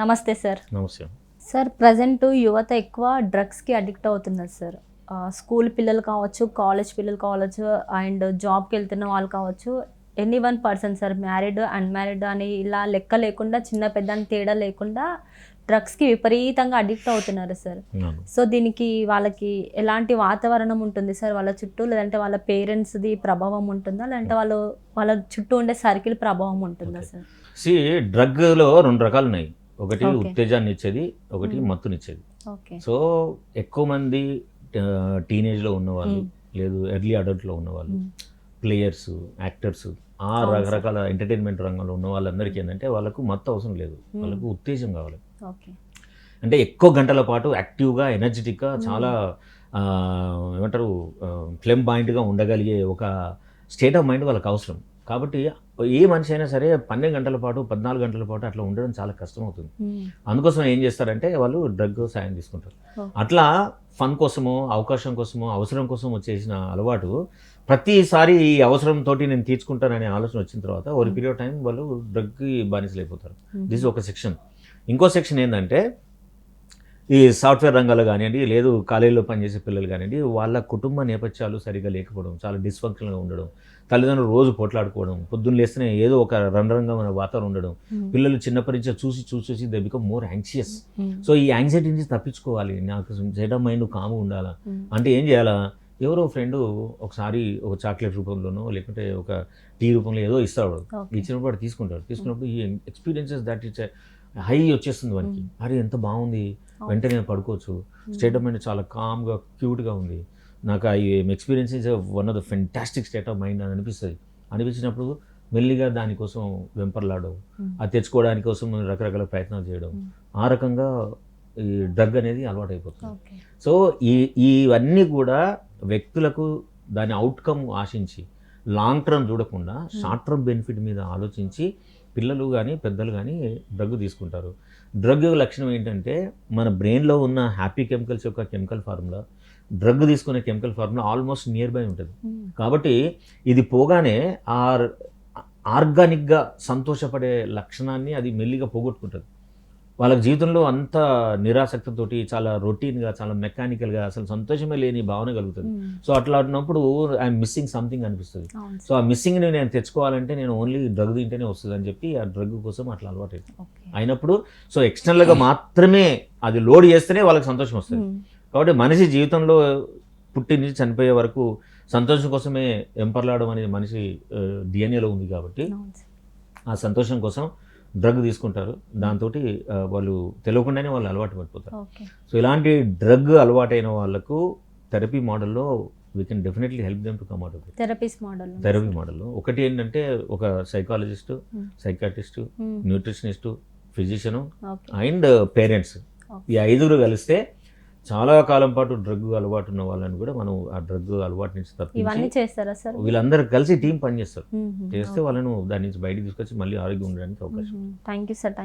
నమస్తే సార్. నమస్తే. Sir present యువత ఎక్కువ డ్రగ్స్కి అడిక్ట్ అవుతున్నారు సార్. స్కూల్ పిల్లలు కావచ్చు, కాలేజ్ పిల్లలు కావచ్చు, అండ్ జాబ్కి వెళ్తున్న వాళ్ళు కావచ్చు, any one person sir, married unmarried అని ఇలా లెక్క లేకుండా, చిన్న పెద్ద అని తేడా లేకుండా డ్రగ్స్కి విపరీతంగా అడిక్ట్ అవుతున్నారు సార్. సో దీనికి వాళ్ళకి ఎలాంటి వాతావరణం ఉంటుంది సార్ వాళ్ళ చుట్టూ, లేదంటే వాళ్ళ పేరెంట్స్ది ప్రభావం ఉంటుందా, లేదంటే వాళ్ళ చుట్టూ ఉండే సర్కిల్ ప్రభావం ఉంటుందా సార్? డ్రగ్లో రెండు రకాలు ఉన్నాయి. ఒకటి ఉత్తేజాన్ని ఇచ్చేది, ఒకటి మత్తునిచ్చేది. సో ఎక్కువ మంది టీనేజ్లో ఉన్నవాళ్ళు, లేదు ఎర్లీ అడల్ట్లో ఉన్నవాళ్ళు, ప్లేయర్స్, యాక్టర్స్, ఆ రకరకాల ఎంటర్టైన్మెంట్ రంగంలో ఉన్న వాళ్ళందరికీ ఏంటంటే వాళ్ళకు మత్తు అవసరం లేదు, వాళ్ళకు ఉత్తేజం కావాలి. అంటే ఎక్కువ గంటల పాటు యాక్టివ్గా, ఎనర్జెటిక్గా, చాలా ఏమంటారు ఫ్లెమ్ పాయింట్గా ఉండగలిగే ఒక స్టేట్ ఆఫ్ మైండ్ వాళ్ళకి అవసరం. కాబట్టి ఏ మనిషి అయినా సరే 12 గంటల పాటు, 14 గంటల పాటు అట్లా ఉండడం చాలా కష్టం అవుతుంది. అందుకోసం ఏం చేస్తారంటే వాళ్ళు డ్రగ్ సాయం తీసుకుంటారు. అట్లా ఫన్ కోసమో, అవకాశం కోసమో, అవసరం కోసం వచ్చేసిన అలవాటు ప్రతిసారి ఈ అవసరంతో నేను తీర్చుకుంటాననే ఆలోచన వచ్చిన తర్వాత ఒక పీరియడ్ టైం వాళ్ళు డ్రగ్కి బానిసలు అయిపోతారు. దిస్ ఒక సెక్షన్. ఇంకో సెక్షన్ ఏంటంటే ఈ సాఫ్ట్వేర్ రంగాల్లో కానివ్వండి, లేదు కాలేజీలో పనిచేసే పిల్లలు కానివ్వండి, వాళ్ళ కుటుంబ నేపథ్యాలు సరిగా లేకపోవడం, చాలా డిస్ఫంక్షన్గా ఉండడం, తల్లిదండ్రులు రోజు పోట్లాడుకోవడం, పొద్దున్న లేస్తేనే ఏదో ఒక రంగరంగమైన వాతావరణం ఉండడం, పిల్లలు చిన్నప్పటి నుంచి చూసి they become more anxious. So ఈ యాంగ్జైటీ నుంచి తప్పించుకోవాలి, నాకు సెట్ ఆఫ్ మైండ్ కాము ఉండాలా అంటే ఏం చేయాలా? ఎవరో ఫ్రెండ్ ఒకసారి ఒక చాక్లెట్ రూపంలోనో లేకుంటే ఒక టీ రూపంలో ఏదో ఇస్తాడు, ఇచ్చినప్పుడు తీసుకుంటాడు. తీసుకున్నప్పుడు ఈ ఎక్స్పీరియన్సెస్ దట్ ఇట్స్ హై వచ్చేస్తుంది వానికి. అరే ఎంత బాగుంది, వెంటనే పడుకోవచ్చు, స్టేట్ ఆఫ్ మైండ్ చాలా కామ్గా, క్యూట్గా ఉంది, నాకు ఈ experience is one of the fantastic state of mind అని అనిపించినప్పుడు మెల్లిగా దానికోసం వెంపర్లాడడం, అది తెచ్చుకోవడానికి కోసం రకరకాల ప్రయత్నాలు చేయడం, ఆ రకంగా ఈ డ్రగ్ అనేది అలవాటు అయిపోతుంది. సో ఇవన్నీ కూడా వ్యక్తులకు దాని అవుట్కమ్ ఆశించి లాంగ్ టర్మ్ చూడకుండా షార్ట్ టర్మ్ బెనిఫిట్ మీద ఆలోచించి పిల్లలు కానీ పెద్దలు కానీ డ్రగ్ తీసుకుంటారు. డ్రగ్ లక్షణం ఏంటంటే మన బ్రెయిన్లో ఉన్న హ్యాపీ కెమికల్స్ యొక్క కెమికల్ ఫార్ములా డ్రగ్ తీసుకునే chemical formula almost near by ఉంటుంది. కాబట్టి ఇది పోగానే ఆర్గానిక్గా సంతోషపడే లక్షణాన్ని అది మెల్లిగా పోగొట్టుకుంటుంది. వాళ్ళకి జీవితంలో అంత నిరాసక్తితోటి, చాలా రొటీన్గా, చాలా మెకానికల్గా, అసలు సంతోషమే లేని భావన కలుగుతుంది. సో అట్లా ఉన్నప్పుడు ఐఎమ్ మిస్సింగ్ సంథింగ్ అనిపిస్తుంది. సో ఆ మిస్సింగ్ని నేను తెచ్చుకోవాలంటే నేను ఓన్లీ డ్రగ్ తింటేనే వస్తుంది అని చెప్పి ఆ డ్రగ్ కోసం అట్లా అలవాటు అయినప్పుడు సో ఎక్స్టర్నల్గా మాత్రమే అది లోడ్ చేస్తేనే వాళ్ళకి సంతోషం వస్తుంది. కాబట్టి మనిషి జీవితంలో పుట్టి నుంచి చనిపోయే వరకు సంతోషం కోసమే ఎంపర్లాడడం అనేది మనిషి డిఎన్ఏలో ఉంది. కాబట్టి ఆ సంతోషం కోసం డ్రగ్ తీసుకుంటారు. దాంతో వాళ్ళు తెలియకుండానే వాళ్ళు అలవాటు పడిపోతారు. సో ఇలాంటి డ్రగ్ అలవాటైన వాళ్ళకు థెరపీ మోడల్లో we can definitely help them to come out of it. Therapy మోడల్లో ఒకటి ఏంటంటే ఒక psychologist, psychiatrist, nutritionist, physician and parents, ఈ 5 కలిస్తే చాలా కాలం పాటు డ్రగ్ అలవాటు ఉన్న వాళ్ళని కూడా మనం ఆ డ్రగ్ అలవాటు నుంచి తప్పించి వీళ్ళందరూ కలిసి టీం పనిచేస్తారు. చేస్తే వాళ్ళను దాని నుంచి బయటకు తీసుకొచ్చి మళ్ళీ ఆరోగ్యం ఉండడానికి అవకాశం. Thank you sir.